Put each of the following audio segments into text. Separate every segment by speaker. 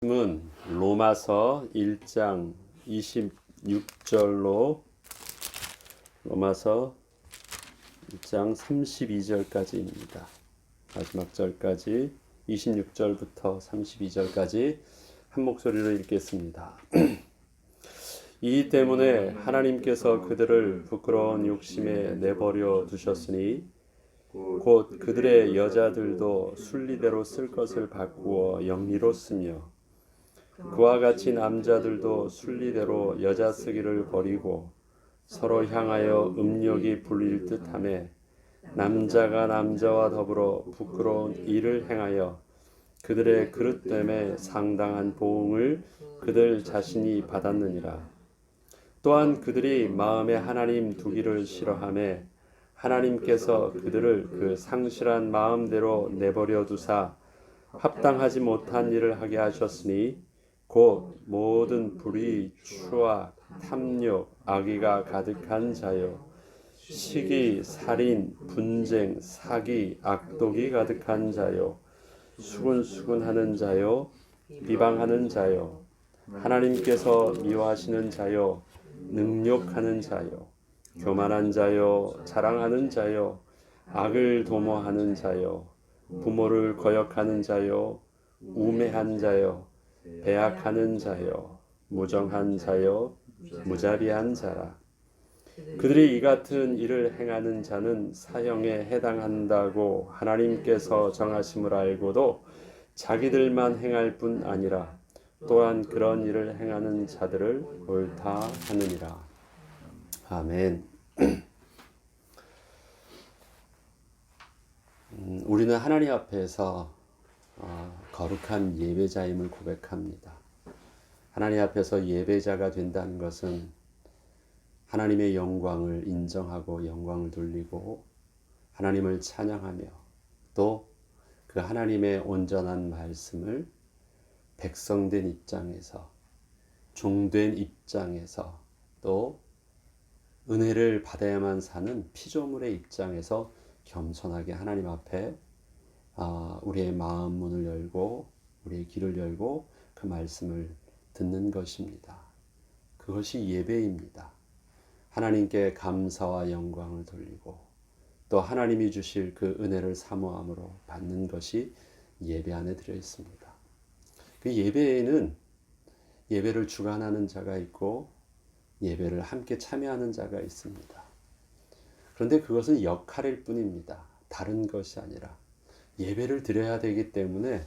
Speaker 1: 말씀은 로마서 1장 26절로 로마서 1장 32절까지입니다. 마지막 절까지 26절부터 32절까지 한 목소리로 읽겠습니다. 이 때문에 하나님께서 그들을 부끄러운 욕심에 내버려 두셨으니 곧 그들의 여자들도 순리대로 쓸 것을 바꾸어 영리로 쓰며 그와 같이 남자들도 순리대로 여자 쓰기를 버리고 서로 향하여 음욕이 불릴 듯하며 남자가 남자와 더불어 부끄러운 일을 행하여 그들의 그릇됨에 상당한 보응을 그들 자신이 받았느니라. 또한 그들이 마음에 하나님 두기를 싫어하며 하나님께서 그들을 그 상실한 마음대로 내버려 두사 합당하지 못한 일을 하게 하셨으니 곧 모든 불의, 추악, 탐욕, 악의가 가득한 자요 시기, 살인, 분쟁, 사기, 악독이 가득한 자요 수군수군하는 자요 비방하는 자요 하나님께서 미워하시는 자요 능욕하는 자요 교만한 자요 자랑하는 자요 악을 도모하는 자요 부모를 거역하는 자요 우매한 자요 배약하는 자요 무정한 자요 무자비한 자라. 그들이 이 같은 일을 행하는 자는 사형에 해당한다고 하나님께서 정하심을 알고도 자기들만 행할 뿐 아니라 또한 그런 일을 행하는 자들을 옳다 하느니라. 아멘. 우리는 하나님 앞에서 거룩한 예배자임을 고백합니다. 하나님 앞에서 예배자가 된다는 것은 하나님의 영광을 인정하고 영광을 돌리고 하나님을 찬양하며 또 그 하나님의 온전한 말씀을 백성된 입장에서 종된 입장에서 또 은혜를 받아야만 사는 피조물의 입장에서 겸손하게 하나님 앞에 우리의 마음 문을 열고 우리의 귀를 열고 그 말씀을 듣는 것입니다. 그것이 예배입니다. 하나님께 감사와 영광을 돌리고 또 하나님이 주실 그 은혜를 사모함으로 받는 것이 예배 안에 들어 있습니다. 그 예배에는 예배를 주관하는 자가 있고 예배를 함께 참여하는 자가 있습니다. 그런데 그것은 역할일 뿐입니다. 다른 것이 아니라 예배를 드려야 되기 때문에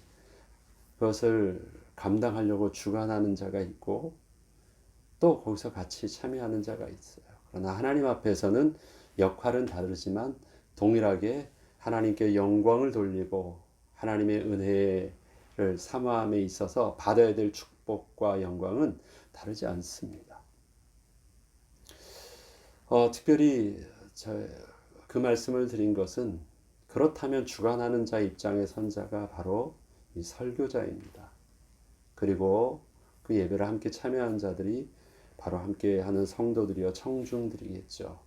Speaker 1: 그것을 감당하려고 주관하는 자가 있고 또 거기서 같이 참여하는 자가 있어요. 그러나 하나님 앞에서는 역할은 다르지만 동일하게 하나님께 영광을 돌리고 하나님의 은혜를 사모함에 있어서 받아야 될 축복과 영광은 다르지 않습니다. 특별히 그 말씀을 드린 것은 그렇다면 주관하는 자 입장의 선자가 바로 이 설교자입니다. 그리고 그 예배를 함께 참여한 자들이 바로 함께하는 성도들이요 청중들이겠죠.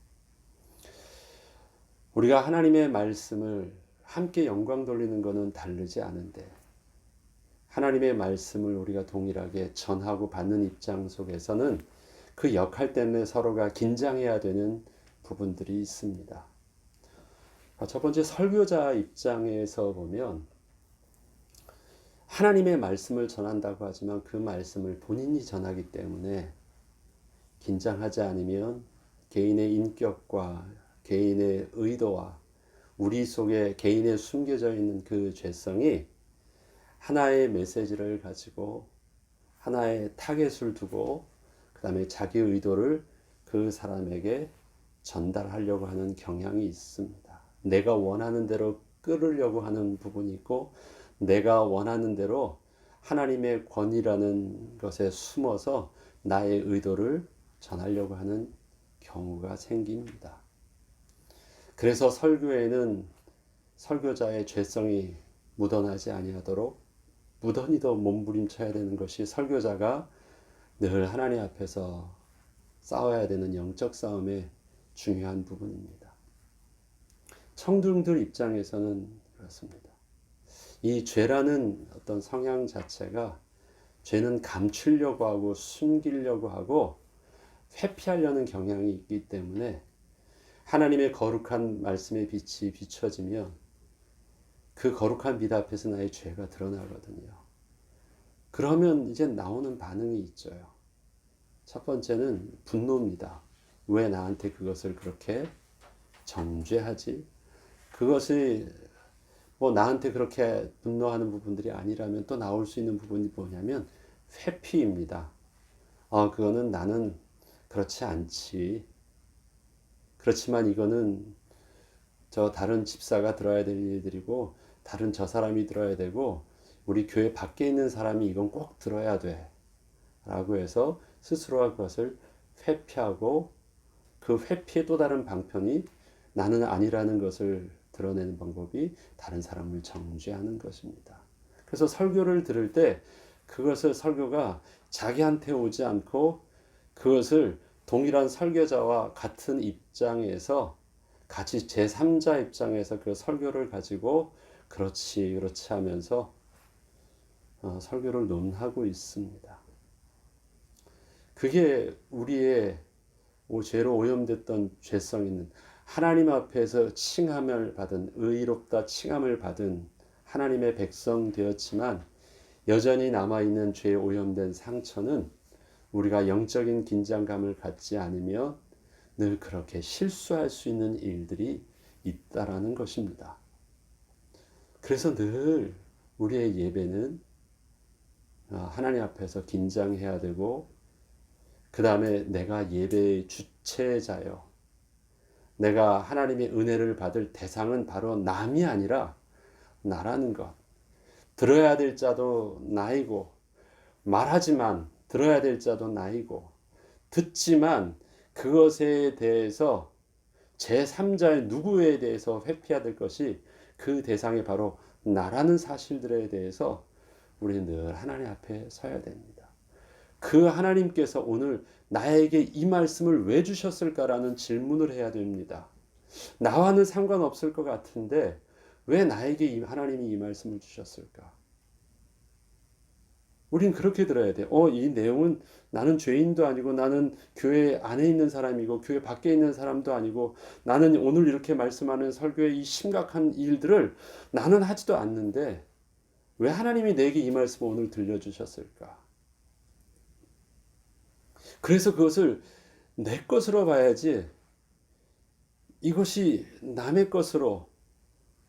Speaker 1: 우리가 하나님의 말씀을 함께 영광 돌리는 것은 다르지 않은데 하나님의 말씀을 우리가 동일하게 전하고 받는 입장 속에서는 그 역할 때문에 서로가 긴장해야 되는 부분들이 있습니다. 첫 번째 설교자 입장에서 보면 하나님의 말씀을 전한다고 하지만 그 말씀을 본인이 전하기 때문에 긴장하지 않으면 개인의 인격과 개인의 의도와 우리 속에 개인에 숨겨져 있는 그 죄성이 하나의 메시지를 가지고 하나의 타겟을 두고 그 다음에 자기 의도를 그 사람에게 전달하려고 하는 경향이 있습니다. 내가 원하는 대로 끌으려고 하는 부분이 있고 내가 원하는 대로 하나님의 권위라는 것에 숨어서 나의 의도를 전하려고 하는 경우가 생깁니다. 그래서 설교에는 설교자의 죄성이 묻어나지 아니하도록 무던히 더 몸부림쳐야 되는 것이 설교자가 늘 하나님 앞에서 싸워야 되는 영적 싸움의 중요한 부분입니다. 청중들 입장에서는 그렇습니다. 이 죄라는 어떤 성향 자체가 죄는 감추려고 하고 숨기려고 하고 회피하려는 경향이 있기 때문에 하나님의 거룩한 말씀의 빛이 비춰지면 그 거룩한 빛 앞에서 나의 죄가 드러나거든요. 그러면 이제 나오는 반응이 있죠. 첫 번째는 분노입니다. 왜 나한테 그것을 그렇게 정죄하지? 그것이 뭐 나한테 그렇게 분노하는 부분들이 아니라면 또 나올 수 있는 부분이 뭐냐면 회피입니다. 그거는 나는 그렇지 않지. 그렇지만 이거는 저 다른 집사가 들어야 될 일들이고 다른 저 사람이 들어야 되고 우리 교회 밖에 있는 사람이 이건 꼭 들어야 돼 라고 해서 스스로가 그것을 회피하고 그 회피의 또 다른 방편이 나는 아니라는 것을 드러내는 방법이 다른 사람을 정죄하는 것입니다. 그래서 설교를 들을 때 그것을 설교가 자기한테 오지 않고 그것을 동일한 설교자와 같은 입장에서 같이 제3자 입장에서 그 설교를 가지고 그렇지 하면서 설교를 논하고 있습니다. 그게 우리의 죄로 오염됐던 죄성 있는 하나님 앞에서 칭함을 받은 의롭다 칭함을 받은 하나님의 백성 되었지만 여전히 남아있는 죄에 오염된 상처는 우리가 영적인 긴장감을 갖지 않으며 늘 그렇게 실수할 수 있는 일들이 있다라는 것입니다. 그래서 늘 우리의 예배는 하나님 앞에서 긴장해야 되고 그 다음에 내가 예배의 주체자요. 내가 하나님의 은혜를 받을 대상은 바로 남이 아니라 나라는 것. 들어야 될 자도 나이고 말하지만 들어야 될 자도 나이고 듣지만 그것에 대해서 제3자의 누구에 대해서 회피해야 될 것이 그 대상이 바로 나라는 사실들에 대해서 우리는 늘 하나님 앞에 서야 됩니다. 그 하나님께서 오늘 나에게 이 말씀을 왜 주셨을까라는 질문을 해야 됩니다. 나와는 상관없을 것 같은데 왜 나에게 하나님이 이 말씀을 주셨을까? 우린 그렇게 들어야 돼. 이 내용은 나는 죄인도 아니고 나는 교회 안에 있는 사람이고 교회 밖에 있는 사람도 아니고 나는 오늘 이렇게 말씀하는 설교의 이 심각한 일들을 나는 하지도 않는데 왜 하나님이 내게 이 말씀을 오늘 들려주셨을까? 그래서 그것을 내 것으로 봐야지 이것이 남의 것으로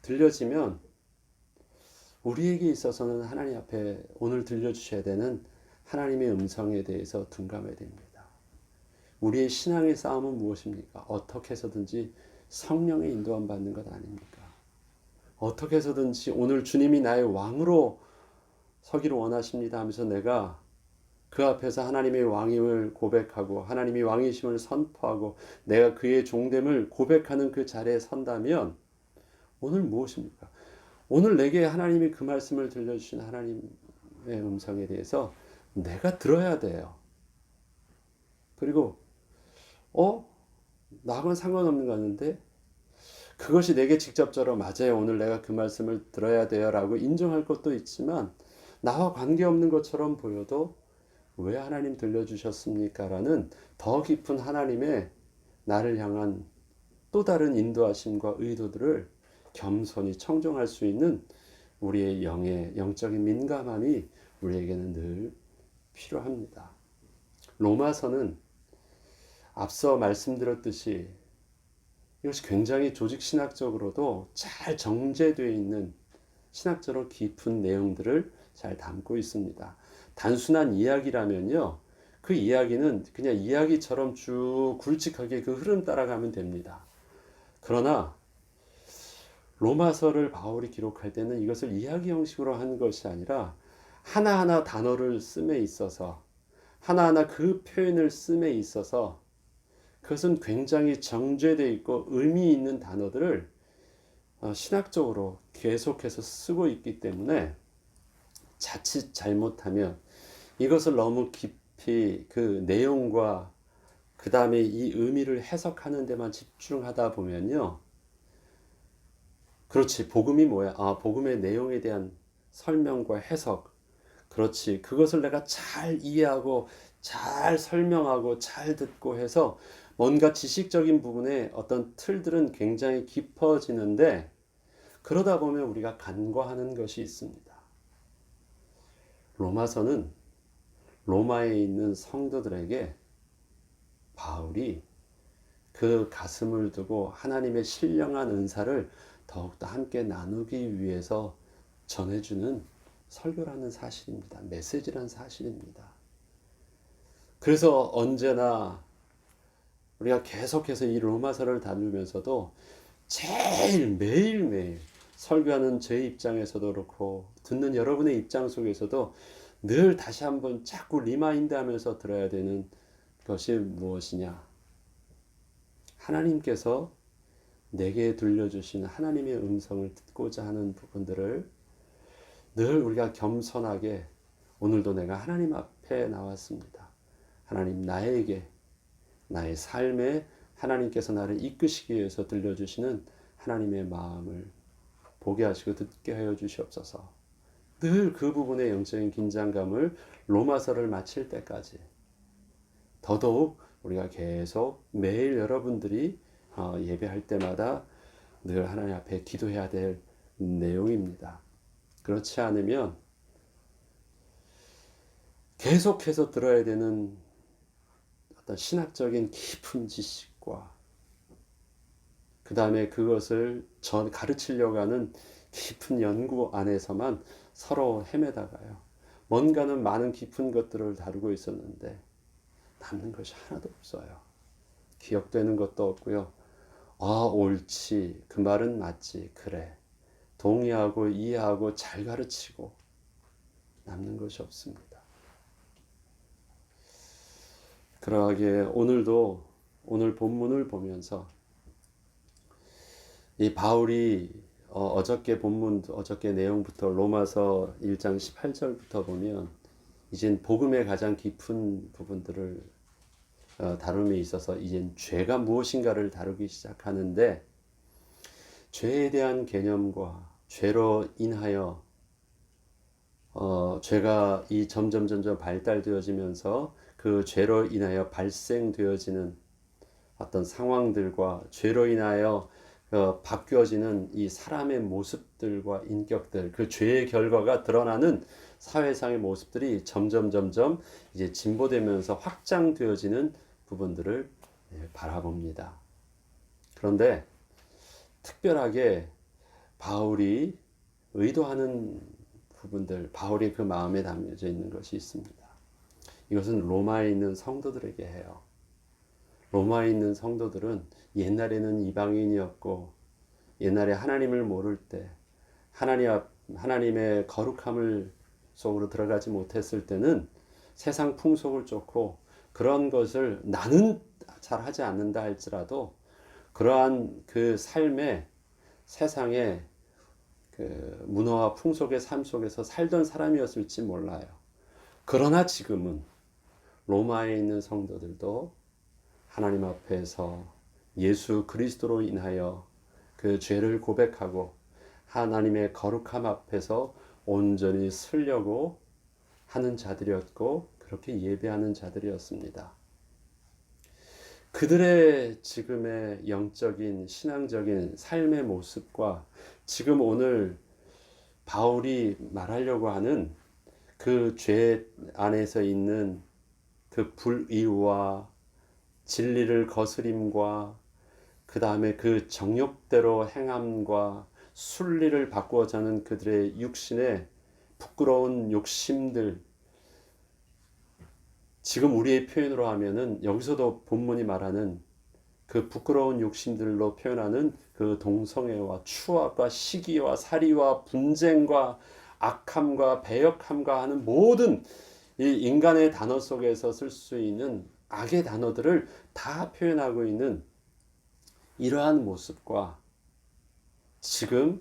Speaker 1: 들려지면 우리에게 있어서는 하나님 앞에 오늘 들려주셔야 되는 하나님의 음성에 대해서 둔감해야 됩니다. 우리의 신앙의 싸움은 무엇입니까? 어떻게 해서든지 성령의 인도함 받는 것 아닙니까? 어떻게 해서든지 오늘 주님이 나의 왕으로 서기를 원하십니다 하면서 내가 그 앞에서 하나님의 왕임을 고백하고 하나님이 왕이심을 선포하고 내가 그의 종됨을 고백하는 그 자리에 선다면 오늘 무엇입니까? 오늘 내게 하나님이 그 말씀을 들려주신 하나님의 음성에 대해서 내가 들어야 돼요. 그리고 나하고는 상관없는 거 같는데 그것이 내게 직접적으로 맞아요. 오늘 내가 그 말씀을 들어야 돼요 라고 인정할 것도 있지만 나와 관계없는 것처럼 보여도 왜 하나님 들려주셨습니까? 라는 더 깊은 하나님의 나를 향한 또 다른 인도하심과 의도들을 겸손히 청정할 수 있는 우리의 영적인 민감함이 우리에게는 늘 필요합니다. 로마서는 앞서 말씀드렸듯이 이것이 굉장히 조직신학적으로도 잘 정제되어 있는 신학적으로 깊은 내용들을 잘 담고 있습니다. 단순한 이야기라면요. 그 이야기는 그냥 이야기처럼 쭉 굵직하게 그 흐름 따라가면 됩니다. 그러나 로마서를 바울이 기록할 때는 이것을 이야기 형식으로 한 것이 아니라 하나하나 단어를 씀에 있어서 하나하나 그 표현을 씀에 있어서 그것은 굉장히 정제되어 있고 의미 있는 단어들을 신학적으로 계속해서 쓰고 있기 때문에 자칫 잘못하면 이것을 너무 깊이 그 내용과 그 다음에 이 의미를 해석하는 데만 집중하다 보면요. 그렇지. 복음이 뭐야? 복음의 내용에 대한 설명과 해석. 그렇지. 그것을 내가 잘 이해하고 잘 설명하고 잘 듣고 해서 뭔가 지식적인 부분에 어떤 틀들은 굉장히 깊어지는데 그러다 보면 우리가 간과하는 것이 있습니다. 로마서는 로마에 있는 성도들에게 바울이 그 가슴을 두고 하나님의 신령한 은사를 더욱더 함께 나누기 위해서 전해주는 설교라는 사실입니다. 메시지라는 사실입니다. 그래서 언제나 우리가 계속해서 이 로마서를 다루면서도 제일 매일매일 설교하는 제 입장에서도 그렇고 듣는 여러분의 입장 속에서도 늘 다시 한번 자꾸 리마인드 하면서 들어야 되는 것이 무엇이냐. 하나님께서 내게 들려주신 하나님의 음성을 듣고자 하는 부분들을 늘 우리가 겸손하게 오늘도 내가 하나님 앞에 나왔습니다. 하나님 나에게 나의 삶에 하나님께서 나를 이끄시기 위해서 들려주시는 하나님의 마음을 보게 하시고 듣게 하여 주시옵소서. 늘 그 부분의 영적인 긴장감을 로마서를 마칠 때까지 더더욱 우리가 계속 매일 여러분들이 예배할 때마다 늘 하나님 앞에 기도해야 될 내용입니다. 그렇지 않으면 계속해서 들어야 되는 어떤 신학적인 깊은 지식과 그 다음에 그것을 가르치려고 하는 깊은 연구 안에서만 서로 헤매다가요. 뭔가는 많은 깊은 것들을 다루고 있었는데 남는 것이 하나도 없어요. 기억되는 것도 없고요. 옳지. 그 말은 맞지. 그래. 동의하고 이해하고 잘 가르치고 남는 것이 없습니다. 그러하게 오늘도 오늘 본문을 보면서 이 바울이 어저께 본문 어저께 내용부터 로마서 1장 18절부터 보면 이젠 복음의 가장 깊은 부분들을 다룸에 있어서 이젠 죄가 무엇인가를 다루기 시작하는데 죄에 대한 개념과 죄로 인하여 죄가 이 점점 발달되어지면서 그 죄로 인하여 발생되어지는 어떤 상황들과 죄로 인하여 바뀌어지는 이 사람의 모습들과 인격들, 그 죄의 결과가 드러나는 사회상의 모습들이 점점 이제 진보되면서 확장되어지는 부분들을 바라봅니다. 그런데 특별하게 바울이 의도하는 부분들, 바울의 그 마음에 담겨져 있는 것이 있습니다. 이것은 로마에 있는 성도들에게 해요. 로마에 있는 성도들은 옛날에는 이방인이었고 옛날에 하나님을 모를 때 하나님의 거룩함을 속으로 들어가지 못했을 때는 세상 풍속을 쫓고 그런 것을 나는 잘 하지 않는다 할지라도 그러한 그 삶에 세상의 그 문화와 풍속의 삶 속에서 살던 사람이었을지 몰라요. 그러나 지금은 로마에 있는 성도들도 하나님 앞에서 예수 그리스도로 인하여 그 죄를 고백하고 하나님의 거룩함 앞에서 온전히 서려고 하는 자들이었고 그렇게 예배하는 자들이었습니다. 그들의 지금의 영적인 신앙적인 삶의 모습과 지금 오늘 바울이 말하려고 하는 그 죄 안에서 있는 그 불의와 진리를 거스림과 그 다음에 그 정욕대로 행함과 순리를 바꾸어자 하는 그들의 육신의 부끄러운 욕심들, 지금 우리의 표현으로 하면은 여기서도 본문이 말하는 그 부끄러운 욕심들로 표현하는 그 동성애와 추악과 시기와 살이와 분쟁과 악함과 배역함과 하는 모든 이 인간의 단어 속에서 쓸 수 있는 악의 단어들을 다 표현하고 있는 이러한 모습과 지금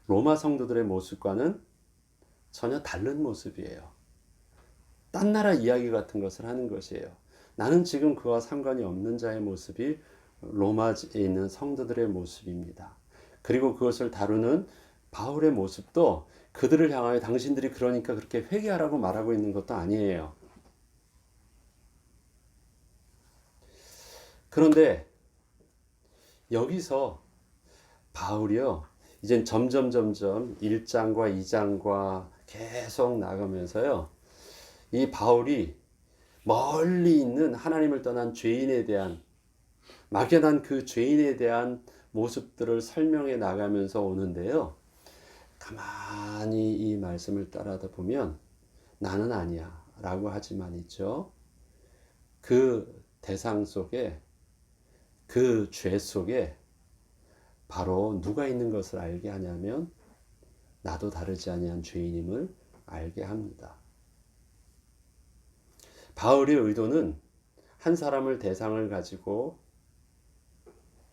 Speaker 1: 로마 성도들의 모습과는 전혀 다른 모습이에요. 딴 나라 이야기 같은 것을 하는 것이에요. 나는 지금 그와 상관이 없는 자의 모습이 로마에 있는 성도들의 모습입니다. 그리고 그것을 다루는 바울의 모습도 그들을 향하여 당신들이 그러니까 그렇게 회개하라고 말하고 있는 것도 아니에요. 그런데 여기서 바울이요, 이젠 점점 1장과 2장과 계속 나가면서요, 이 바울이 멀리 있는 하나님을 떠난 죄인에 대한, 막연한 그 죄인에 대한 모습들을 설명해 나가면서 오는데요, 가만히 이 말씀을 따라다 보면 나는 아니야 라고 하지만 있죠, 그 대상 속에, 그 죄 속에 바로 누가 있는 것을 알게 하냐면 나도 다르지 아니한 죄인임을 알게 합니다. 바울의 의도는 한 사람을 대상을 가지고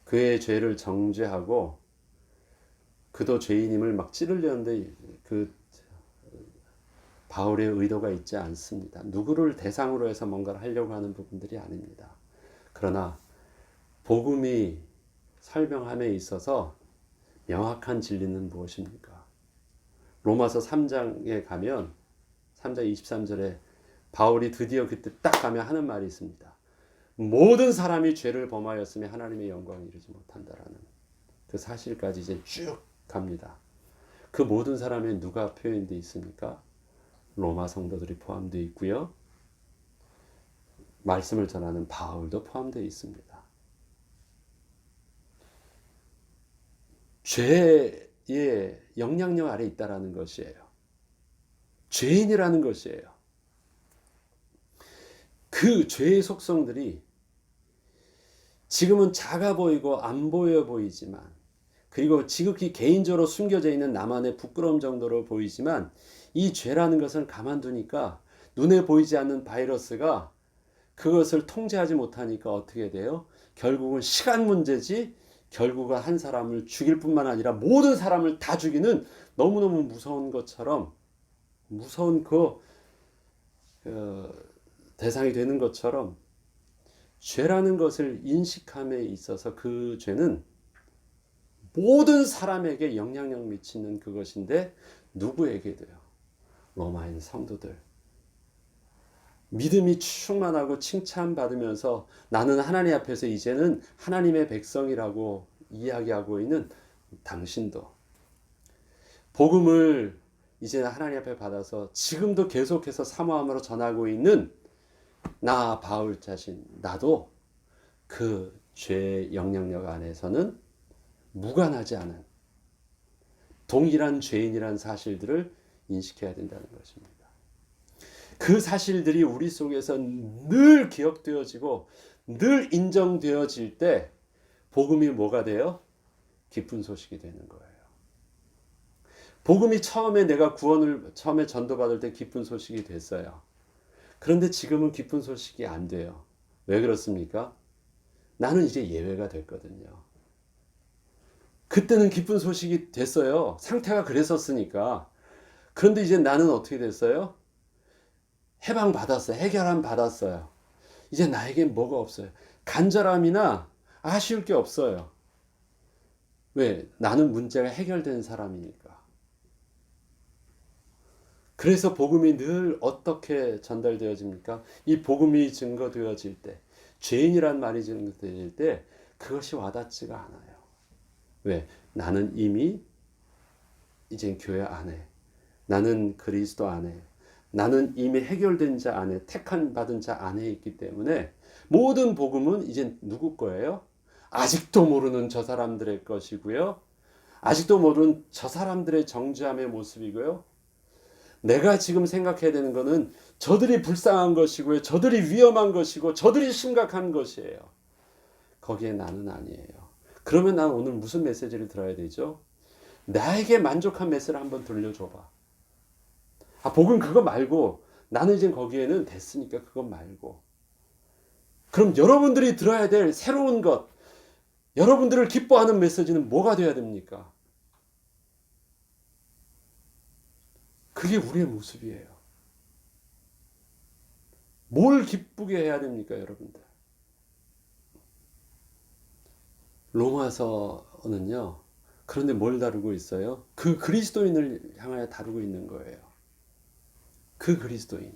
Speaker 1: 그의 죄를 정죄하고 그도 죄인임을 막 찌르려는데 그 바울의 의도가 있지 않습니다. 누구를 대상으로 해서 뭔가를 하려고 하는 부분들이 아닙니다. 그러나 복음이 설명함에 있어서 명확한 진리는 무엇입니까? 로마서 3장에 가면 3장 23절에 바울이 드디어 그때 딱 가면 하는 말이 있습니다. 모든 사람이 죄를 범하였으며 하나님의 영광을 이루지 못한다라는 그 사실까지 이제 쭉 갑니다. 그 모든 사람에 누가 표현되어 있습니까? 로마 성도들이 포함되어 있고요. 말씀을 전하는 바울도 포함되어 있습니다. 죄의 영향력 아래 있다라는 것이에요. 죄인이라는 것이에요. 그 죄의 속성들이 지금은 작아 보이고 안 보여 보이지만, 그리고 지극히 개인적으로 숨겨져 있는 나만의 부끄러움 정도로 보이지만, 이 죄라는 것을 가만두니까 눈에 보이지 않는 바이러스가 그것을 통제하지 못하니까 어떻게 돼요? 결국은 시간 문제지, 결국은 한 사람을 죽일 뿐만 아니라 모든 사람을 다 죽이는 너무너무 무서운 것처럼, 무서운 대상이 되는 것처럼, 죄라는 것을 인식함에 있어서 그 죄는 모든 사람에게 영향력 미치는 그것인데 누구에게 돼요? 로마인 성도들. 믿음이 충만하고 칭찬받으면서 나는 하나님 앞에서 이제는 하나님의 백성이라고 이야기하고 있는 당신도, 복음을 이제는 하나님 앞에 받아서 지금도 계속해서 사모함으로 전하고 있는 나 바울 자신, 나도 그 죄의 영향력 안에서는 무관하지 않은 동일한 죄인이라는 사실들을 인식해야 된다는 것입니다. 그 사실들이 우리 속에서 늘 기억되어지고 늘 인정되어질 때 복음이 뭐가 돼요? 기쁜 소식이 되는 거예요. 복음이 처음에 내가 처음에 전도받을 때 기쁜 소식이 됐어요. 그런데 지금은 기쁜 소식이 안 돼요. 왜 그렇습니까? 나는 이제 예외가 됐거든요. 그때는 기쁜 소식이 됐어요. 상태가 그랬었으니까. 그런데 이제 나는 어떻게 됐어요? 해방 받았어요. 해결함 받았어요. 이제 나에겐 뭐가 없어요. 간절함이나 아쉬울 게 없어요. 왜? 나는 문제가 해결된 사람이니까. 그래서 복음이 늘 어떻게 전달되어집니까? 이 복음이 증거되어질 때, 죄인이란 말이 증거되어질 때 그것이 와닿지가 않아요. 왜? 나는 이미 이제 교회 안에, 나는 그리스도 안에, 나는 이미 해결된 자 안에, 택한 받은 자 안에 있기 때문에 모든 복음은 이제 누구 거예요? 아직도 모르는 저 사람들의 것이고요. 아직도 모르는 저 사람들의 정죄함의 모습이고요. 내가 지금 생각해야 되는 것은 저들이 불쌍한 것이고요. 저들이 위험한 것이고 저들이 심각한 것이에요. 거기에 나는 아니에요. 그러면 난 오늘 무슨 메시지를 들어야 되죠? 나에게 만족한 메시지를 한번 들려줘봐. 복음 그거 말고 나는 이제 거기에는 됐으니까 그거 말고. 그럼 여러분들이 들어야 될 새로운 것, 여러분들을 기뻐하는 메시지는 뭐가 돼야 됩니까? 그게 우리의 모습이에요. 뭘 기쁘게 해야 됩니까, 여러분들? 로마서는요, 그런데 뭘 다루고 있어요? 그 그리스도인을 향하여 다루고 있는 거예요. 그 그리스도인.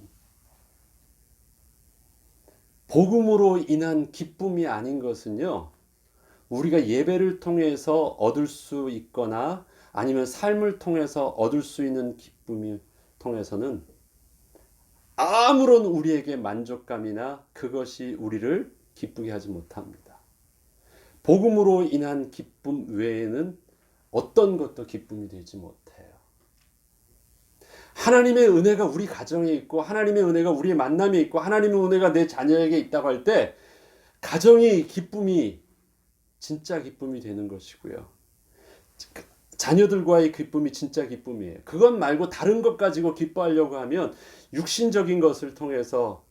Speaker 1: 복음으로 인한 기쁨이 아닌 것은요, 우리가 예배를 통해서 얻을 수 있거나 아니면 삶을 통해서 얻을 수 있는 기쁨이 통해서는 아무런 우리에게 만족감이나 그것이 우리를 기쁘게 하지 못합니다. 복음으로 인한 기쁨 외에는 어떤 것도 기쁨이 되지 못해요. 하나님의 은혜가 우리 가정에 있고 하나님의 은혜가 우리의 만남에 있고 하나님의 은혜가 내 자녀에게 있다고 할 때 가정이 기쁨이 진짜 기쁨이 되는 것이고요. 자녀들과의 기쁨이 진짜 기쁨이에요. 그것 말고 다른 것 가지고 기뻐하려고 하면 육신적인 것을 통해서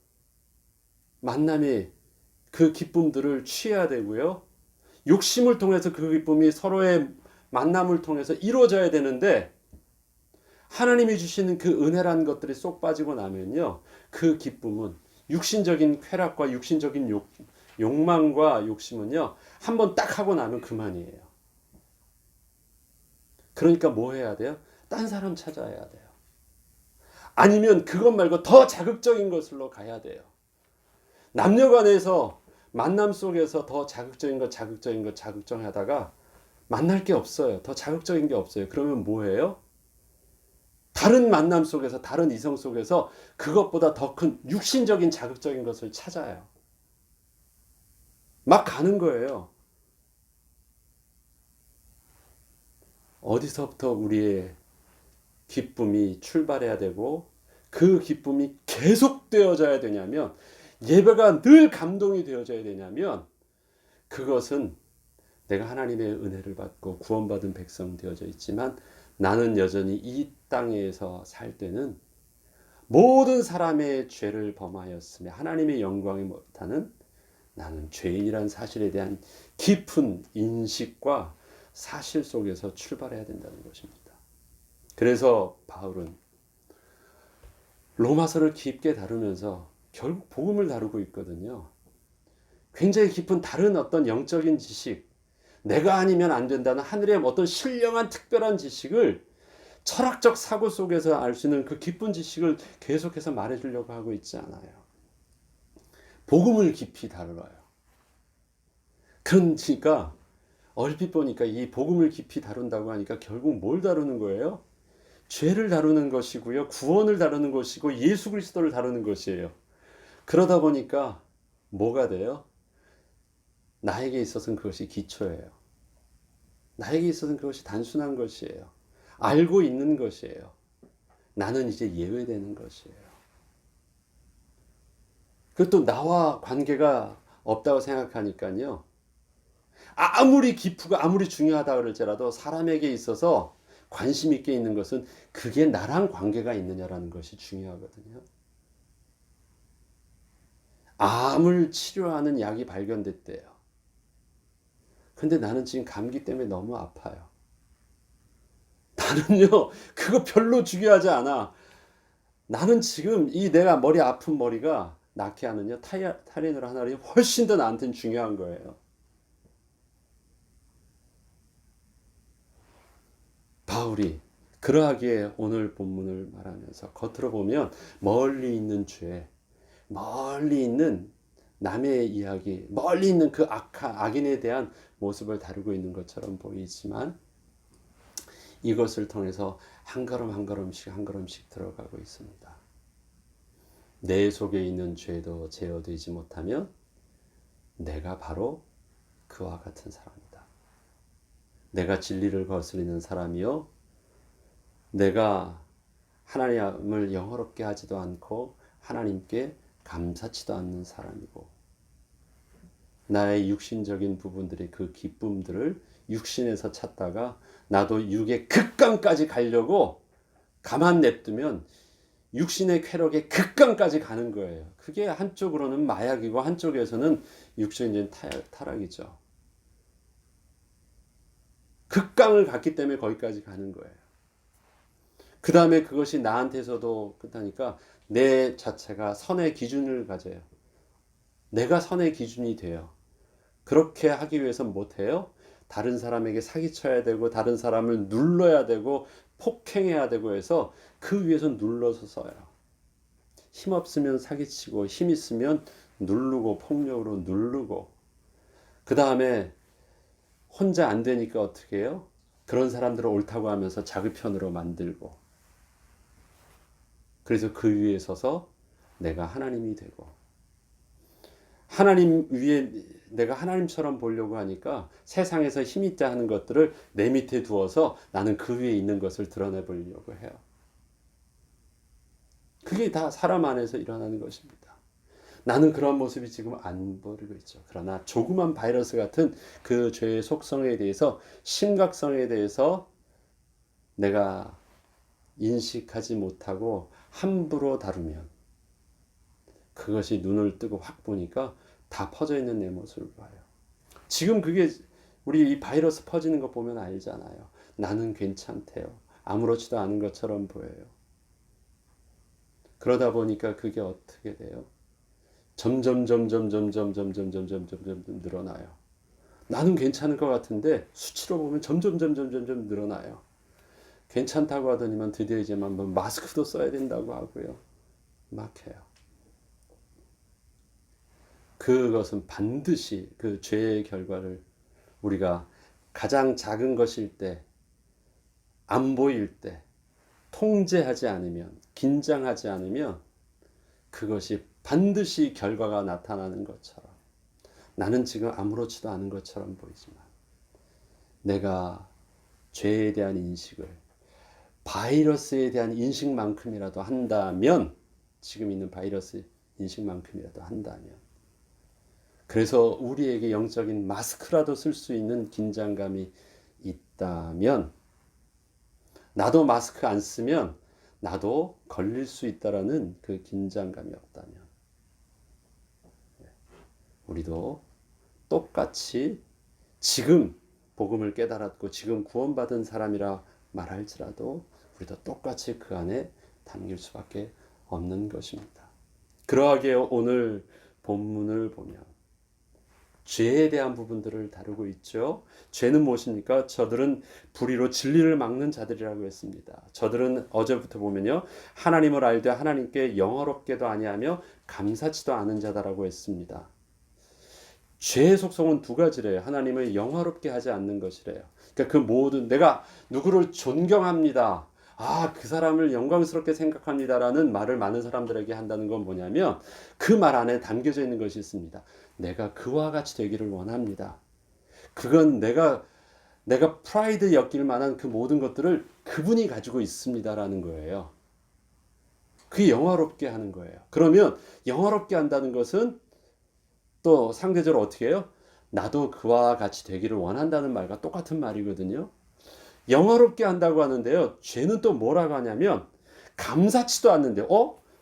Speaker 1: 만남의 그 기쁨들을 취해야 되고요. 욕심을 통해서 그 기쁨이 서로의 만남을 통해서 이루어져야 되는데 하나님이 주시는 그 은혜라는 것들이 쏙 빠지고 나면요. 그 기쁨은 육신적인 쾌락과 육신적인 욕망과 욕심은요. 한번 딱 하고 나면 그만이에요. 그러니까 뭐 해야 돼요? 딴 사람 찾아야 돼요. 아니면 그것 말고 더 자극적인 것으로 가야 돼요. 남녀 간에서 만남 속에서 더 자극적인 것 하다가 만날 게 없어요. 더 자극적인 게 없어요. 그러면 뭐예요? 다른 만남 속에서 다른 이성 속에서 그것보다 더 큰 육신적인 자극적인 것을 찾아요. 막 가는 거예요. 어디서부터 우리의 기쁨이 출발해야 되고 그 기쁨이 계속되어져야 되냐면 예배가 늘 감동이 되어져야 되냐면 그것은 내가 하나님의 은혜를 받고 구원받은 백성 되어져 있지만 나는 여전히 이 땅에서 살 때는 모든 사람의 죄를 범하였으며 하나님의 영광이 못하는 나는 죄인이란 사실에 대한 깊은 인식과 사실 속에서 출발해야 된다는 것입니다. 그래서 바울은 로마서를 깊게 다루면서 결국 복음을 다루고 있거든요. 굉장히 깊은 다른 어떤 영적인 지식, 내가 아니면 안 된다는 하늘의 어떤 신령한 특별한 지식을 철학적 사고 속에서 알 수 있는 그 깊은 지식을 계속해서 말해주려고 하고 있지 않아요. 복음을 깊이 다뤄요. 그러니까 얼핏 보니까 이 복음을 깊이 다룬다고 하니까 결국 뭘 다루는 거예요? 죄를 다루는 것이고요. 구원을 다루는 것이고 예수 그리스도를 다루는 것이에요. 그러다 보니까 뭐가 돼요? 나에게 있어서는 그것이 기초예요. 나에게 있어서는 그것이 단순한 것이에요. 알고 있는 것이에요. 나는 이제 예외되는 것이에요. 그것도 나와 관계가 없다고 생각하니까요. 아무리 기쁘고 아무리 중요하다 그럴지라도 사람에게 있어서 관심 있게 있는 것은 그게 나랑 관계가 있느냐라는 것이 중요하거든요. 암을 치료하는 약이 발견됐대요. 근데 나는 지금 감기 때문에 너무 아파요. 나는요, 그거 별로 중요하지 않아. 나는 지금 이 내가 머리 아픈 머리가 낫게 하느냐, 타리노를 하나를 훨씬 더 나한테는 중요한 거예요. 바울이 그러하기에 오늘 본문을 말하면서 겉으로 보면 멀리 있는 죄, 멀리 있는 남의 이야기, 멀리 있는 그 악인에 대한 모습을 다루고 있는 것처럼 보이지만 이것을 통해서 한 걸음 한 걸음씩 들어가고 있습니다. 내 속에 있는 죄도 제어되지 못하면 내가 바로 그와 같은 사람이다. 내가 진리를 거스리는 사람이요, 내가 하나님을 영화롭게 하지도 않고 하나님께 감사치도 않는 사람이고, 나의 육신적인 부분들의 그 기쁨들을 육신에서 찾다가 나도 육의 극강까지 가려고 가만 냅두면 육신의 쾌락의 극강까지 가는 거예요. 그게 한쪽으로는 마약이고 한쪽에서는 육신적인 타락이죠. 극강을 갔기 때문에 거기까지 가는 거예요. 그 다음에 그것이 나한테서도 끝나니까 내 자체가 선의 기준을 가져요. 내가 선의 기준이 돼요. 그렇게 하기 위해서 못해요. 다른 사람에게 사기쳐야 되고 다른 사람을 눌러야 되고 폭행해야 되고 해서 그 위에서 눌러서 써요. 힘 없으면 사기치고 힘 있으면 누르고 폭력으로 누르고 그 다음에 혼자 안 되니까 어떻게 해요? 그런 사람들을 옳다고 하면서 자기 편으로 만들고 그래서 그 위에 서서 내가 하나님이 되고 하나님 위에 내가 하나님처럼 보려고 하니까 세상에서 힘 있다 하는 것들을 내 밑에 두어서 나는 그 위에 있는 것을 드러내 보려고 해요. 그게 다 사람 안에서 일어나는 것입니다. 나는 그런 모습이 지금 안 보이고 있죠. 그러나 조그만 바이러스 같은 그 죄의 속성에 대해서 심각성에 대해서 내가 인식하지 못하고 함부로 다루면 그것이 눈을 뜨고 확 보니까 다 퍼져 있는 내 모습을 봐요. 지금 그게 우리 이 바이러스 퍼지는 거 보면 알잖아요. 나는 괜찮대요. 아무렇지도 않은 것처럼 보여요. 그러다 보니까 그게 어떻게 돼요? 점점 늘어나요. 나는 괜찮을 것 같은데 수치로 보면 점점 늘어나요. 괜찮다고 하더니만 드디어 이제만 마스크도 써야 된다고 하고요. 막 해요. 그것은 반드시 그 죄의 결과를 우리가 가장 작은 것일 때, 안 보일 때, 통제하지 않으면, 긴장하지 않으면 그것이 반드시 결과가 나타나는 것처럼 나는 지금 아무렇지도 않은 것처럼 보이지만 내가 죄에 대한 인식을 바이러스에 대한 인식만큼이라도 한다면 지금 있는 바이러스 인식만큼이라도 한다면 그래서 우리에게 영적인 마스크라도 쓸 수 있는 긴장감이 있다면 나도 마스크 안 쓰면 나도 걸릴 수 있다라는 그 긴장감이 없다면 우리도 똑같이 지금 복음을 깨달았고 지금 구원받은 사람이라 말할지라도 우리도 똑같이 그 안에 담길 수밖에 없는 것입니다. 그러하게 오늘 본문을 보면 죄에 대한 부분들을 다루고 있죠. 죄는 무엇입니까? 저들은 불의로 진리를 막는 자들이라고 했습니다. 저들은 어제부터 보면요. 하나님을 알되 하나님께 영화롭게도 아니하며 감사치도 않은 자다라고 했습니다. 죄의 속성은 두 가지래요. 하나님을 영화롭게 하지 않는 것이래요. 그러니까 그 모든 내가 누구를 존경합니다. 아, 그 사람을 영광스럽게 생각합니다라는 말을 많은 사람들에게 한다는 건 뭐냐면 그 말 안에 담겨져 있는 것이 있습니다. 내가 그와 같이 되기를 원합니다. 그건 내가 프라이드 엮일 만한 그 모든 것들을 그분이 가지고 있습니다라는 거예요. 그게 영화롭게 하는 거예요. 그러면 영화롭게 한다는 것은 또 상대적으로 어떻게 해요? 나도 그와 같이 되기를 원한다는 말과 똑같은 말이거든요. 영화롭게 한다고 하는데요. 죄는 또 뭐라고 하냐면 감사치도 않는데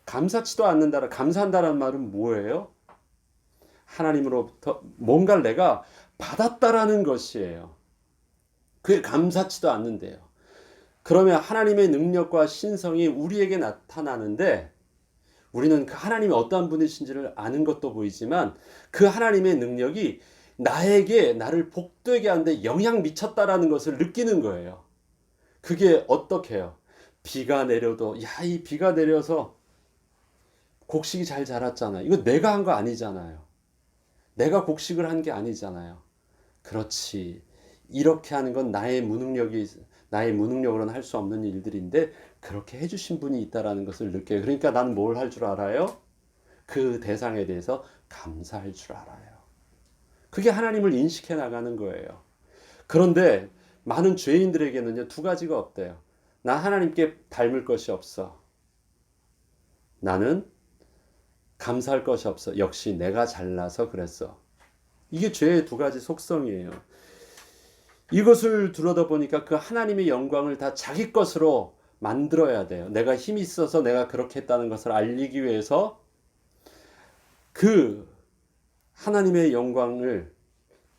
Speaker 1: 감사치도 않는다, 감사한다는 말은 뭐예요? 하나님으로부터 뭔가를 내가 받았다라는 것이에요. 그게 감사치도 않는데요. 그러면 하나님의 능력과 신성이 우리에게 나타나는데 우리는 그 하나님이 어떠한 분이신지를 아는 것도 보이지만 그 하나님의 능력이 나에게 나를 복되게 하는데 영향 미쳤다라는 것을 느끼는 거예요. 그게 어떻게 해요? 비가 내려도 이 비가 내려서 곡식이 잘 자랐잖아요. 이거 내가 한 거 아니잖아요. 내가 곡식을 한 게 아니잖아요. 그렇지. 이렇게 하는 건 나의 무능력으로는 할 수 없는 일들인데 그렇게 해주신 분이 있다라는 것을 느껴요. 그러니까 나는 뭘 할 줄 알아요? 그 대상에 대해서 감사할 줄 알아요. 그게 하나님을 인식해 나가는 거예요. 그런데 많은 죄인들에게는요, 두 가지가 없대요. 나 하나님께 닮을 것이 없어. 나는 감사할 것이 없어. 역시 내가 잘나서 그랬어. 이게 죄의 두 가지 속성이에요. 이것을 들여다보니까 그 하나님의 영광을 다 자기 것으로 만들어야 돼요. 내가 힘이 있어서 내가 그렇게 했다는 것을 알리기 위해서 그 하나님의 영광을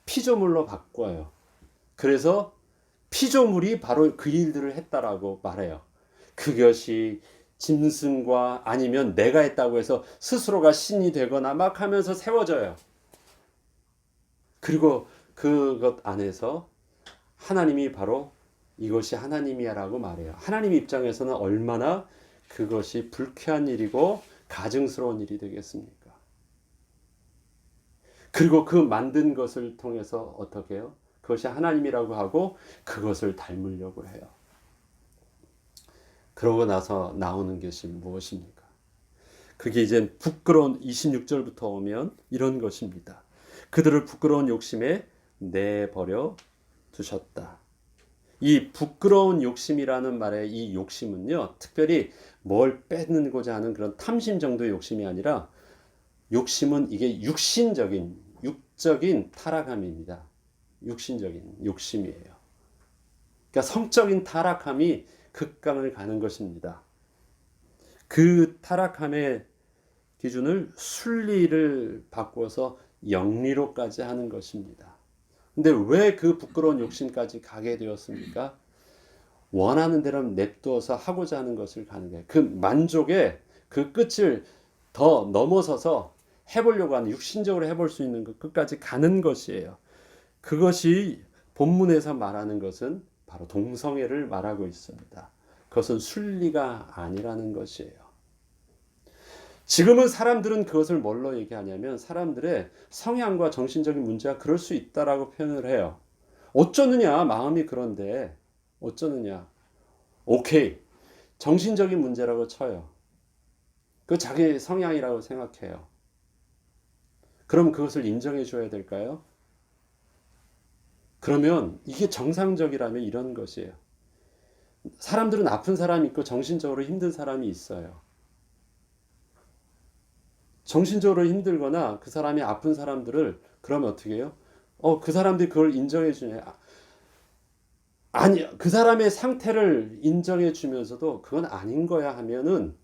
Speaker 1: 피조물로 바꿔요. 그래서 피조물이 바로 그 일들을 했다라고 말해요. 그것이 짐승과 아니면 내가 했다고 해서 스스로가 신이 되거나 막 하면서 세워져요. 그리고 그것 안에서 하나님이 바로 이것이 하나님이야라고 말해요. 하나님 입장에서는 얼마나 그것이 불쾌한 일이고 가증스러운 일이 되겠습니까? 그리고 그 만든 것을 통해서 어떻게 해요? 그것이 하나님이라고 하고 그것을 닮으려고 해요. 그러고 나서 나오는 것이 무엇입니까? 그게 이제 부끄러운 26절부터 오면 이런 것입니다. 그들을 부끄러운 욕심에 내버려 두셨다. 이 부끄러운 욕심이라는 말의 이 욕심은요, 특별히 뭘 뺏는고자 하는 그런 탐심 정도의 욕심이 아니라 욕심은 이게 육적인 타락함입니다. 육신적인 욕심이에요. 그러니까 성적인 타락함이 극강을 가는 것입니다. 그 타락함의 기준을 순리를 바꿔서 영리로까지 하는 것입니다. 근데 왜 그 부끄러운 욕심까지 가게 되었습니까? 원하는 대로 냅두어서 하고자 하는 것을 가는 거예요. 그 만족의 그 끝을 더 넘어서서 해보려고 하는, 육신적으로 해볼 수 있는 그 끝까지 가는 것이에요. 그것이 본문에서 말하는 것은 바로 동성애를 말하고 있습니다. 그것은 순리가 아니라는 것이에요. 지금은 사람들은 그것을 뭘로 얘기하냐면 사람들의 성향과 정신적인 문제가 그럴 수 있다라고 표현을 해요. 어쩌느냐, 마음이 그런데 어쩌느냐. 오케이, 정신적인 문제라고 쳐요. 그 자기 성향이라고 생각해요. 그럼 그것을 인정해 줘야 될까요? 그러면 이게 정상적이라면 이런 것이에요. 사람들은 아픈 사람이 있고 정신적으로 힘든 사람이 있어요. 정신적으로 힘들거나 그 사람이 아픈 사람들을 그러면 어떻게 해요? 그 사람들이 그걸 인정해 주냐? 아니, 그 사람의 상태를 인정해 주면서도 그건 아닌 거야 하면은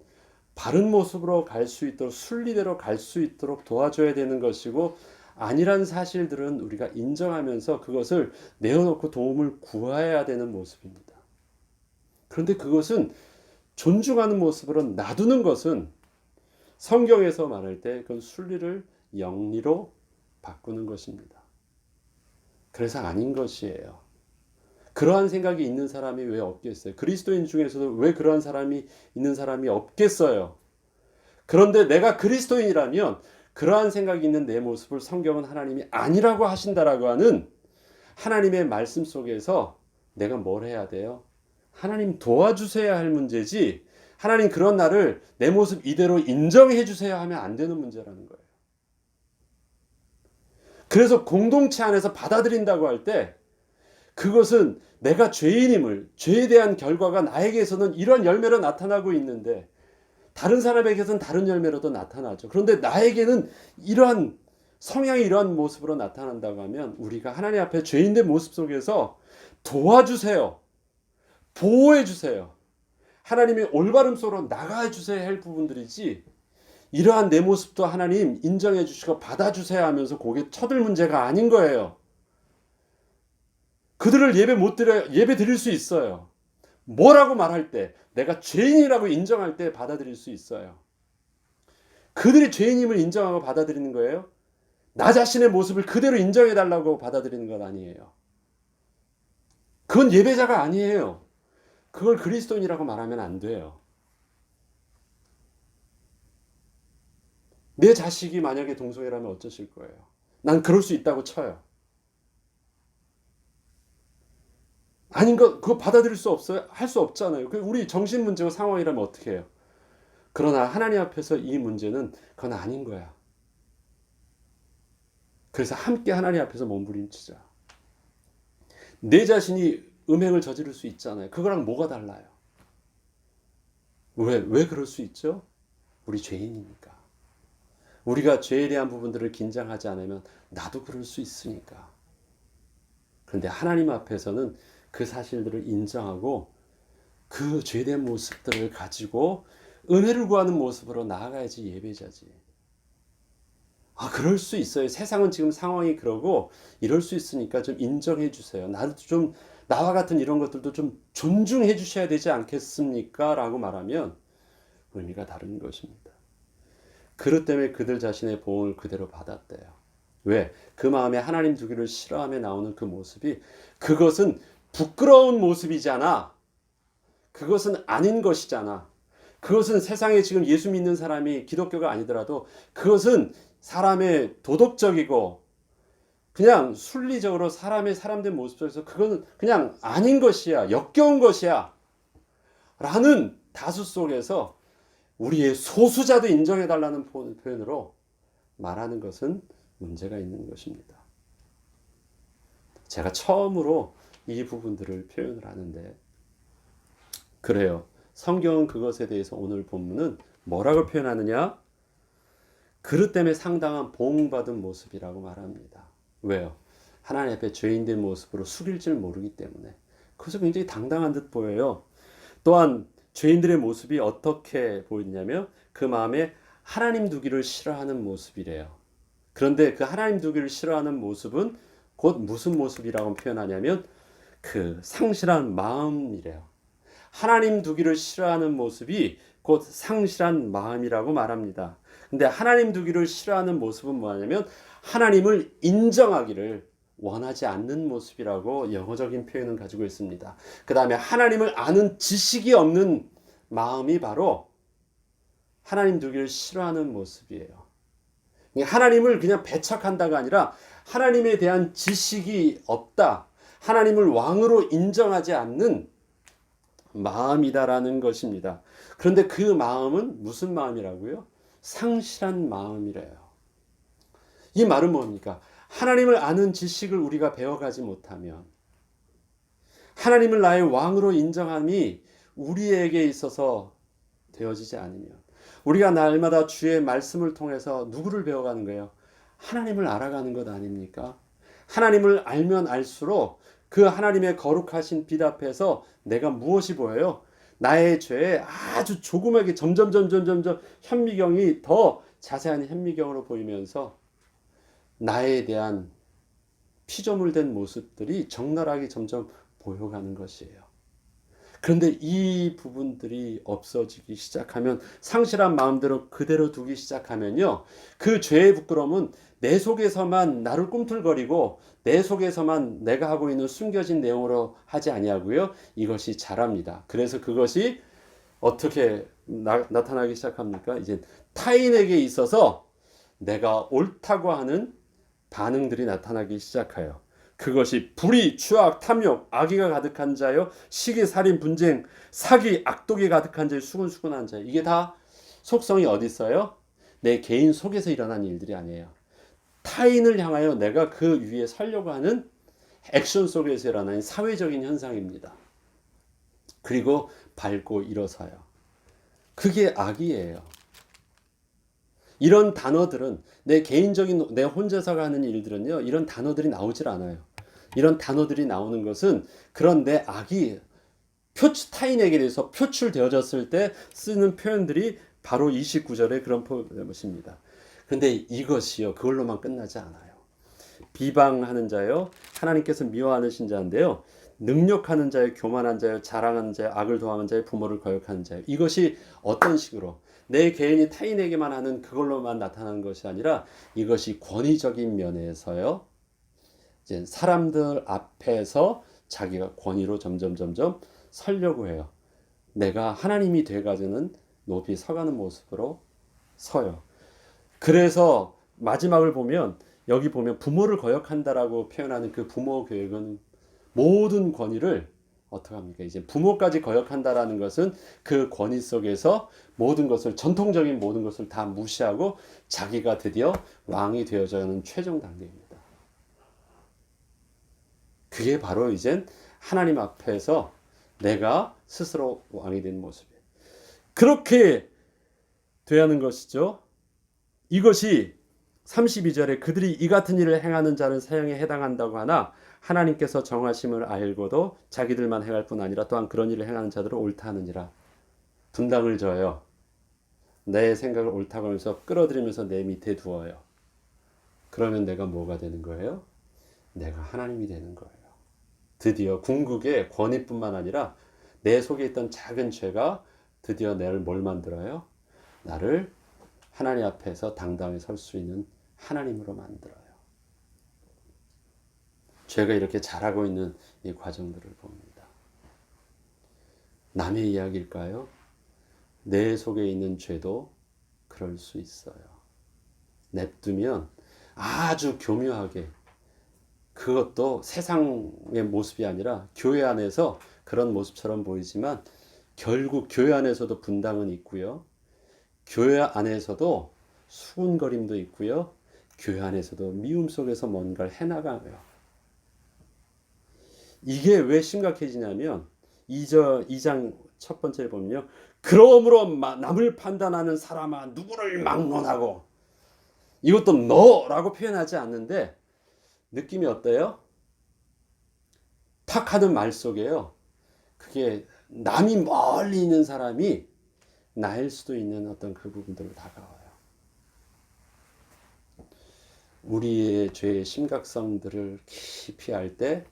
Speaker 1: 바른 모습으로 갈 수 있도록, 순리대로 갈 수 있도록 도와줘야 되는 것이고, 아니란 사실들은 우리가 인정하면서 그것을 내어놓고 도움을 구해야 되는 모습입니다. 그런데 그것은 존중하는 모습으로 놔두는 것은 성경에서 말할 때 그건 순리를 영리로 바꾸는 것입니다. 그래서 아닌 것이에요. 그러한 생각이 있는 사람이 왜 없겠어요? 그리스도인 중에서도 왜 그러한 사람이 있는 사람이 없겠어요? 그런데 내가 그리스도인이라면 그러한 생각이 있는 내 모습을 성경은 하나님이 아니라고 하신다라고 하는 하나님의 말씀 속에서 내가 뭘 해야 돼요? 하나님 도와주셔야 할 문제지, 하나님 그런 나를 내 모습 이대로 인정해 주세요 하면 안 되는 문제라는 거예요. 그래서 공동체 안에서 받아들인다고 할 때 그것은 내가 죄인임을, 죄에 대한 결과가 나에게서는 이런 열매로 나타나고 있는데 다른 사람에게서는 다른 열매로도 나타나죠. 그런데 나에게는 이러한 성향이 이러한 모습으로 나타난다고 하면 우리가 하나님 앞에 죄인된 모습 속에서 도와주세요, 보호해 주세요, 하나님이 올바름 속으로 나가 주셔야 할 부분들이지, 이러한 내 모습도 하나님 인정해 주시고 받아주세요 하면서 그게 쳐들 문제가 아닌 거예요. 그들을 예배 드릴 수 있어요. 뭐라고 말할 때, 내가 죄인이라고 인정할 때 받아들일 수 있어요. 그들이 죄인임을 인정하고 받아들이는 거예요. 나 자신의 모습을 그대로 인정해 달라고 받아들이는 것 아니에요. 그건 예배자가 아니에요. 그걸 그리스도인이라고 말하면 안 돼요. 내 자식이 만약에 동성애라면 어쩌실 거예요? 난 그럴 수 있다고 쳐요. 아닌 거, 그거 받아들일 수 없어요? 할 수 없잖아요. 우리 정신 문제고 상황이라면 어떻게 해요? 그러나 하나님 앞에서 이 문제는 그건 아닌 거야. 그래서 함께 하나님 앞에서 몸부림치자. 내 자신이 음행을 저지를 수 있잖아요. 그거랑 뭐가 달라요? 왜 그럴 수 있죠? 우리 죄인이니까. 우리가 죄에 대한 부분들을 긴장하지 않으면 나도 그럴 수 있으니까. 그런데 하나님 앞에서는 그 사실들을 인정하고 그 죄된 모습들을 가지고 은혜를 구하는 모습으로 나아가야지 예배자지. 그럴 수 있어요. 세상은 지금 상황이 그러고 이럴 수 있으니까 좀 인정해 주세요. 나도 좀, 나와 같은 이런 것들도 좀 존중해 주셔야 되지 않겠습니까? 라고 말하면 의미가 다른 것입니다. 그것 때문에 그들 자신의 보응을 그대로 받았대요. 왜? 그 마음에 하나님 두기를 싫어하며 나오는 그 모습이 그것은 부끄러운 모습이잖아. 그것은 아닌 것이잖아. 그것은 세상에 지금 예수 믿는 사람이 기독교가 아니더라도 그것은 사람의 도덕적이고 그냥 순리적으로 사람된 모습 속에서 그건 그냥 아닌 것이야. 역겨운 것이야. 라는 다수 속에서 우리의 소수자도 인정해달라는 표현으로 말하는 것은 문제가 있는 것입니다. 제가 처음으로 이 부분들을 표현을 하는데 그래요. 성경은 그것에 대해서 오늘 본문은 뭐라고 표현하느냐? 그릇 때문에 상당한 보응받은 모습이라고 말합니다. 왜요? 하나님 앞에 죄인된 모습으로 숙일 줄 모르기 때문에. 그래서 굉장히 당당한 듯 보여요. 또한 죄인들의 모습이 어떻게 보이냐면 그 마음에 하나님 두기를 싫어하는 모습이래요. 그런데 그 하나님 두기를 싫어하는 모습은 곧 무슨 모습이라고 표현하냐면 그 상실한 마음이래요. 하나님 두기를 싫어하는 모습이 곧 상실한 마음이라고 말합니다. 근데 하나님 두기를 싫어하는 모습은 뭐냐면 하나님을 인정하기를 원하지 않는 모습이라고 영어적인 표현을 가지고 있습니다. 그 다음에 하나님을 아는 지식이 없는 마음이 바로 하나님 두기를 싫어하는 모습이에요. 하나님을 그냥 배척한다가 아니라 하나님에 대한 지식이 없다. 하나님을 왕으로 인정하지 않는 마음이다라는 것입니다. 그런데 그 마음은 무슨 마음이라고요? 상실한 마음이래요. 이 말은 뭡니까? 하나님을 아는 지식을 우리가 배워가지 못하면 하나님을 나의 왕으로 인정함이 우리에게 있어서 되어지지 않으면 우리가 날마다 주의 말씀을 통해서 누구를 배워가는 거예요? 하나님을 알아가는 것 아닙니까? 하나님을 알면 알수록 그 하나님의 거룩하신 빛 앞에서 내가 무엇이 보여요? 나의 죄에 아주 조그맣게 점점 현미경이 더 자세한 현미경으로 보이면서 나에 대한 피조물된 모습들이 적나라하게 점점 보여가는 것이에요. 그런데 이 부분들이 없어지기 시작하면 상실한 마음대로 그대로 두기 시작하면요. 그 죄의 부끄러움은 내 속에서만 나를 꿈틀거리고 내 속에서만 내가 하고 있는 숨겨진 내용으로 하지 아니하고요. 이것이 자랍니다. 그래서 그것이 어떻게 나타나기 시작합니까? 이제 타인에게 있어서 내가 옳다고 하는 반응들이 나타나기 시작해요. 그것이 불의, 추악, 탐욕, 악의가 가득한 자요, 시기, 살인, 분쟁, 사기, 악독이 가득한 자요, 수군수군한 자요. 이게 다 속성이 어디 있어요? 내 개인 속에서 일어난 일들이 아니에요. 타인을 향하여 내가 그 위에 서려고 하는 액션 속에서 일어나는 사회적인 현상입니다. 그리고 밟고 일어서요. 그게 악이에요. 이런 단어들은 내 개인적인 내 혼자서가 하는 일들은요. 이런 단어들이 나오질 않아요. 이런 단어들이 나오는 것은 그런 내 악이 타인에게 대해서 표출되어졌을 때 쓰는 표현들이 바로 29절의 그런 것입니다. 그런데 이것이요. 그걸로만 끝나지 않아요. 비방하는 자요. 하나님께서 미워하는 자인데요. 능력하는 자요. 교만한 자요. 자랑하는 자요. 악을 도하는 자요. 부모를 거역하는 자요. 이것이 어떤 식으로 내 개인이 타인에게만 하는 그걸로만 나타나는 것이 아니라 이것이 권위적인 면에서요. 이제 사람들 앞에서 자기가 권위로 점점 서려고 해요. 내가 하나님이 돼가지는 높이 서가는 모습으로 서요. 그래서 마지막을 보면 여기 보면 부모를 거역한다라고 표현하는 그 부모 교육은 모든 권위를 어떻게 합니까? 이제 부모까지 거역한다라는 것은 그 권위 속에서 모든 것을 전통적인 모든 것을 다 무시하고 자기가 드디어 왕이 되어져가는 최종 단계입니다. 그게 바로 이젠 하나님 앞에서 내가 스스로 왕이 된 모습이에요. 그렇게 돼야 하는 것이죠. 이것이 32절에 그들이 이 같은 일을 행하는 자는 사형에 해당한다고 하나 하나님께서 정하심을 알고도 자기들만 행할 뿐 아니라 또한 그런 일을 행하는 자들을 옳다 하느니라. 분당을 줘요. 내 생각을 옳다고 하면서 끌어들이면서 내 밑에 두어요. 그러면 내가 뭐가 되는 거예요? 내가 하나님이 되는 거예요. 드디어 궁극의 권위뿐만 아니라 내 속에 있던 작은 죄가 드디어 나를 뭘 만들어요? 나를 하나님 앞에서 당당히 설 수 있는 하나님으로 만들어요. 죄가 이렇게 자라고 있는 이 과정들을 봅니다. 남의 이야기일까요? 내 속에 있는 죄도 그럴 수 있어요. 냅두면 아주 교묘하게, 그것도 세상의 모습이 아니라 교회 안에서 그런 모습처럼 보이지만 결국 교회 안에서도 분당은 있고요. 교회 안에서도 수군거림도 있고요. 교회 안에서도 미움 속에서 뭔가를 해나가요. 이게 왜 심각해지냐면 2장 첫 번째 보면요. 그러므로 남을 판단하는 사람아 누구를 막론하고, 이것도 너라고 표현하지 않는데 느낌이 어때요? 탁 하는 말 속에요. 그게 남이 멀리 있는 사람이 나일 수도 있는 어떤 그 부분들로 다가와요. 우리의 죄의 심각성들을 깊이 알 때,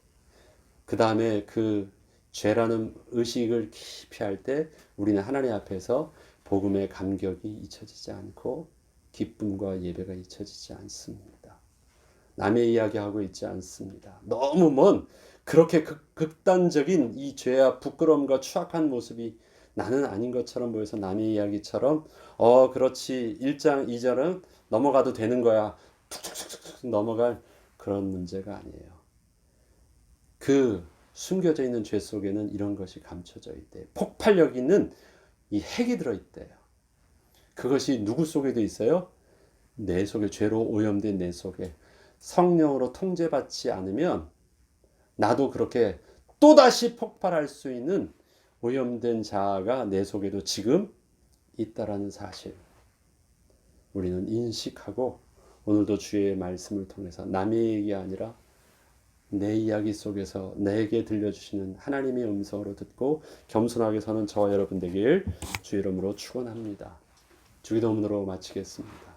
Speaker 1: 그 다음에 그 죄라는 의식을 깊이 할 때 우리는 하나님 앞에서 복음의 감격이 잊혀지지 않고 기쁨과 예배가 잊혀지지 않습니다. 남의 이야기하고 있지 않습니다. 너무 먼 그렇게 극단적인 이 죄와 부끄러움과 추악한 모습이 나는 아닌 것처럼 보여서 남의 이야기처럼 그렇지 1장 2절은 넘어가도 되는 거야 툭툭툭툭 넘어갈 그런 문제가 아니에요. 그 숨겨져 있는 죄 속에는 이런 것이 감춰져 있대요. 폭발력 있는 이 핵이 들어있대요. 그것이 누구 속에도 있어요? 내 속에, 죄로 오염된 내 속에. 성령으로 통제받지 않으면 나도 그렇게 또다시 폭발할 수 있는 오염된 자아가 내 속에도 지금 있다라는 사실, 우리는 인식하고 오늘도 주의 말씀을 통해서 남의 얘기 아니라 내 이야기 속에서 내게 들려주시는 하나님의 음성으로 듣고 겸손하게 서는 저와 여러분 되길 주 이름으로 축원합니다. 주기도문으로 마치겠습니다.